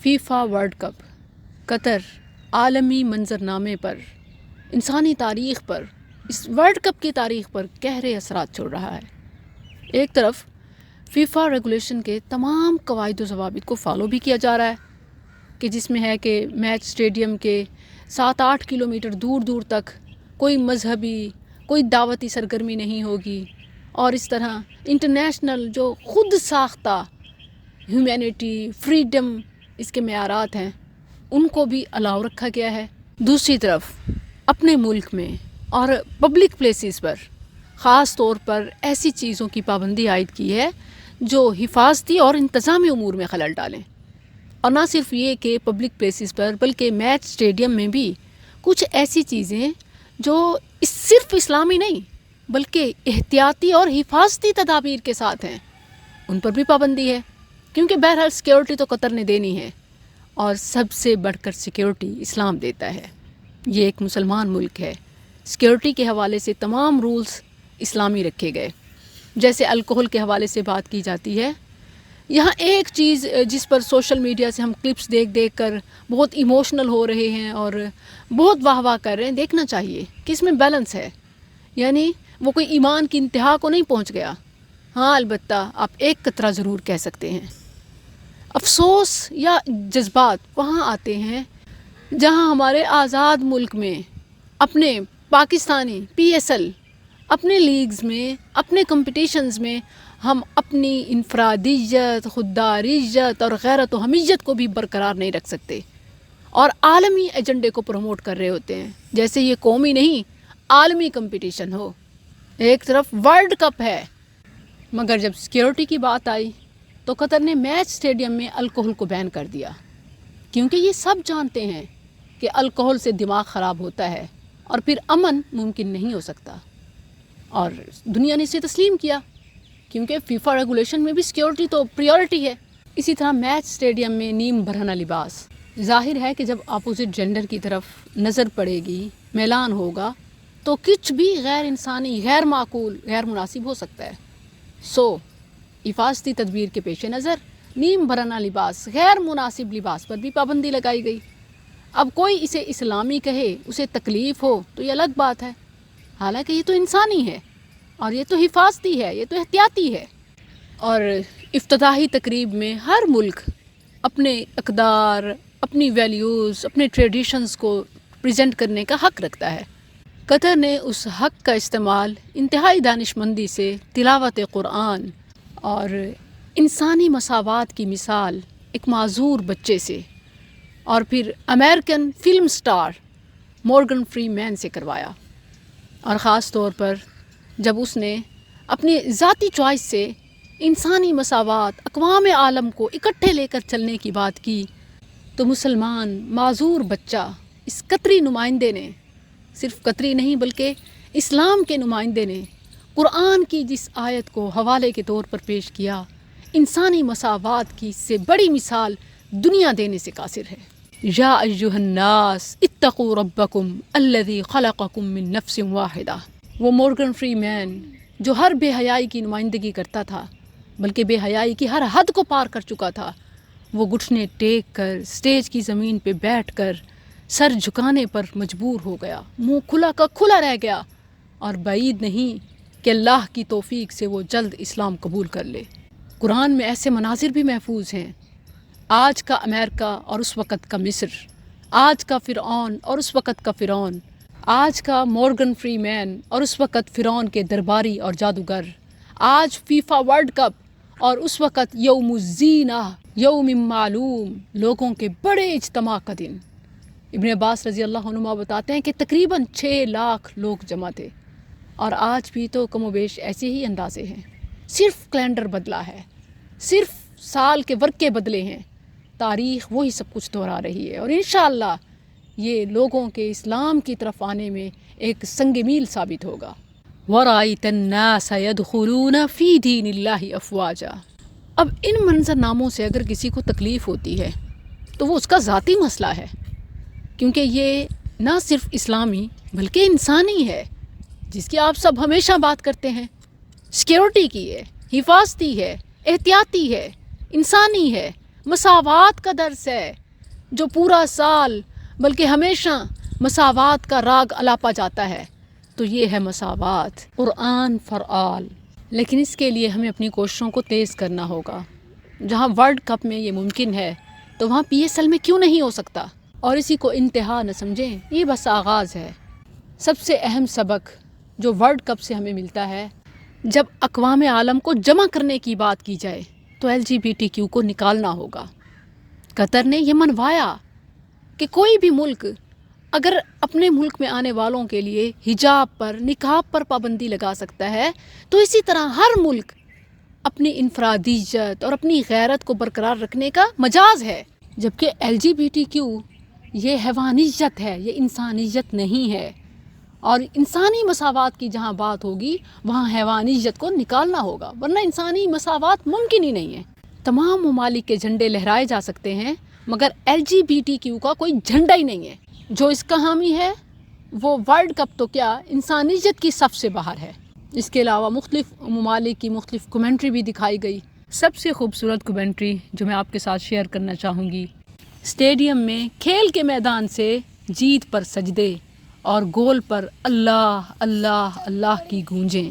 FIFA world cup قطر عالمی منظرنامے پر، انسانی تاریخ پر، اس ورلڈ کپ کی تاریخ پر گہرے اثرات چھوڑ رہا ہے۔ ایک طرف فیفا ریگولیشن کے تمام قواعد و ضوابط کو فالو بھی کیا جا رہا ہے کہ جس میں ہے کہ میچ اسٹیڈیم کے 7-8 کلومیٹر دور دور تک کوئی مذہبی کوئی دعوتی سرگرمی نہیں ہوگی، اور اس طرح انٹرنیشنل جو خود ساختہ ہیومینٹی فریڈم اس کے معیارات ہیں ان کو بھی الاؤ رکھا گیا ہے۔ دوسری طرف اپنے ملک میں اور پبلک پلیسز پر خاص طور پر ایسی چیزوں کی پابندی عائد کی ہے جو حفاظتی اور انتظامی امور میں خلل ڈالیں، اور نہ صرف یہ کہ پبلک پلیسز پر بلکہ میچ اسٹیڈیم میں بھی کچھ ایسی چیزیں جو صرف اسلامی نہیں بلکہ احتیاطی اور حفاظتی تدابیر کے ساتھ ہیں ان پر بھی پابندی ہے، کیونکہ بہرحال سیکیورٹی تو قطر نے دینی ہے، اور سب سے بڑھ کر سیکیورٹی اسلام دیتا ہے۔ یہ ایک مسلمان ملک ہے، سیکیورٹی کے حوالے سے تمام رولز اسلامی رکھے گئے۔ جیسے الکوہل کے حوالے سے بات کی جاتی ہے، یہاں ایک چیز جس پر سوشل میڈیا سے ہم کلپس دیکھ دیکھ کر بہت ایموشنل ہو رہے ہیں اور بہت واہ واہ کر رہے ہیں، دیکھنا چاہیے کہ اس میں بیلنس ہے، یعنی وہ کوئی ایمان کی انتہا کو نہیں پہنچ گیا۔ ہاں البتہ آپ ایک قطرہ ضرور کہہ سکتے ہیں۔ افسوس یا جذبات وہاں آتے ہیں جہاں ہمارے آزاد ملک میں اپنے پاکستانی PSL اپنے لیگز میں اپنے کمپٹیشنز میں ہم اپنی انفرادیت، خودداریت اور غیرت و حمیت کو بھی برقرار نہیں رکھ سکتے، اور عالمی ایجنڈے کو پروموٹ کر رہے ہوتے ہیں جیسے یہ قومی نہیں عالمی کمپٹیشن ہو۔ ایک طرف ورلڈ کپ ہے، مگر جب سیکیورٹی کی بات آئی تو قطر نے میچ اسٹیڈیم میں الکوہل کو بین کر دیا، کیونکہ یہ سب جانتے ہیں کہ الکوہل سے دماغ خراب ہوتا ہے اور پھر امن ممکن نہیں ہو سکتا، اور دنیا نے اسے تسلیم کیا کیونکہ فیفا ریگولیشن میں بھی سیکیورٹی تو پریورٹی ہے۔ اسی طرح میچ اسٹیڈیم میں نیم بھرنا لباس، ظاہر ہے کہ جب اپوزٹ جینڈر کی طرف نظر پڑے گی، میلان ہوگا تو کچھ بھی غیر انسانی، غیر معقول، غیر مناسب ہو سکتا ہے۔ حفاظتی تدبیر کے پیش نظر نیم بھرنا لباس، غیر مناسب لباس پر بھی پابندی لگائی گئی۔ اب کوئی اسے اسلامی کہے، اسے تکلیف ہو تو یہ الگ بات ہے، حالانکہ یہ تو انسانی ہے اور یہ تو حفاظتی ہے، یہ تو احتیاطی ہے۔ اور افتتاحی تقریب میں ہر ملک اپنے اقدار، اپنی ویلیوز، اپنے ٹریڈیشنز کو پریزنٹ کرنے کا حق رکھتا ہے۔ قطر نے اس حق کا استعمال انتہائی دانشمندی سے تلاوت قرآن اور انسانی مساوات کی مثال ایک معذور بچے سے اور پھر American film star Morgan Freeman سے کروایا، اور خاص طور پر جب اس نے اپنی ذاتی چوائس سے انسانی مساوات، اقوام عالم کو اکٹھے لے کر چلنے کی بات کی، تو مسلمان معذور بچہ اس قطری نمائندے نے، صرف قطری نہیں بلکہ اسلام کے نمائندے نے قرآن کی جس آیت کو حوالے کے طور پر پیش کیا، انسانی مساوات کی اس سے بڑی مثال دنیا دینے سے قاصر ہے۔ یا ایھا الناس اتقوا ربکم الذی خلقکم من نفس واحدہ۔ وہ مورگن فری مین جو ہر بے حیائی کی نمائندگی کرتا تھا، بلکہ بے حیائی کی ہر حد کو پار کر چکا تھا، وہ گھٹنے ٹیک کر سٹیج کی زمین پہ بیٹھ کر سر جھکانے پر مجبور ہو گیا، منہ کھلا کا کھلا رہ گیا، اور بعید نہیں کہ اللہ کی توفیق سے وہ جلد اسلام قبول کر لے۔ قرآن میں ایسے مناظر بھی محفوظ ہیں، آج کا امریکہ اور اس وقت کا مصر، آج کا فرعون اور اس وقت کا فرعون، آج کا مورگن فری مین اور اس وقت فرعون کے درباری اور جادوگر، آج فیفا ورلڈ کپ اور اس وقت یوم الزینہ، یوم معلوم، لوگوں کے بڑے اجتماع کا دن۔ ابن عباس رضی اللہ عنہما بتاتے ہیں کہ تقریباً 6 لاکھ لوگ جمع تھے، اور آج بھی تو کم و بیش ایسے ہی اندازے ہیں، صرف کیلنڈر بدلا ہے، صرف سال کے ورقے بدلے ہیں، تاریخ وہی سب کچھ دہرا رہی ہے، اور انشاءاللہ یہ لوگوں کے اسلام کی طرف آنے میں ایک سنگ میل ثابت ہوگا۔ وَرَأَيْتَ النَّاسَ يَدْخُلُونَ فِي دِينِ اللَّهِ أَفْوَاجًا۔ اب ان منظرناموں سے اگر کسی کو تکلیف ہوتی ہے تو وہ اس کا ذاتی مسئلہ ہے، کیونکہ یہ نہ صرف اسلامی بلکہ انسانی ہے، جس کی آپ سب ہمیشہ بات کرتے ہیں، سیکیورٹی کی ہے، حفاظتی ہے، احتیاطی ہے، انسانی ہے، مساوات کا درس ہے جو پورا سال بلکہ ہمیشہ مساوات کا راگ الاپا جاتا ہے. تو یہ ہے مساوات، قرآن فار آل. لیکن اس کے لیے ہمیں اپنی کوششوں کو تیز کرنا ہوگا. جہاں ورلڈ کپ میں یہ ممکن ہے تو وہاں PSL میں کیوں نہیں ہو سکتا؟ اور اسی کو انتہا نہ سمجھیں، یہ بس آغاز ہے. سب سے اہم سبق جو ورلڈ کپ سے ہمیں ملتا ہے، جب اقوام عالم کو جمع کرنے کی بات کی جائے تو LGBTQ کو نکالنا ہوگا. قطر نے یہ منوایا کہ کوئی بھی ملک اگر اپنے ملک میں آنے والوں کے لیے حجاب پر، نقاب پر پابندی لگا سکتا ہے تو اسی طرح ہر ملک اپنی انفرادیت اور اپنی غیرت کو برقرار رکھنے کا مجاز ہے. جبکہ LGBTQ یہ حیوانیت ہے، یہ انسانیت نہیں ہے. اور انسانی مساوات کی جہاں بات ہوگی وہاں حیوانیت کو نکالنا ہوگا، ورنہ انسانی مساوات ممکن ہی نہیں ہے. تمام ممالک کے جھنڈے لہرائے جا سکتے ہیں مگر LGBTQ کا کوئی جھنڈا ہی نہیں ہے. جو اس کا حامی ہے وہ ورلڈ کپ تو کیا انسانیت کی صف سے باہر ہے. اس کے علاوہ مختلف ممالک کی مختلف کمنٹری بھی دکھائی گئی. سب سے خوبصورت کمنٹری جو میں آپ کے ساتھ شیئر کرنا چاہوں گی، اسٹیڈیم میں کھیل کے میدان سے جیت پر سجدے اور گول پر اللہ اللہ اللہ کی گونجیں.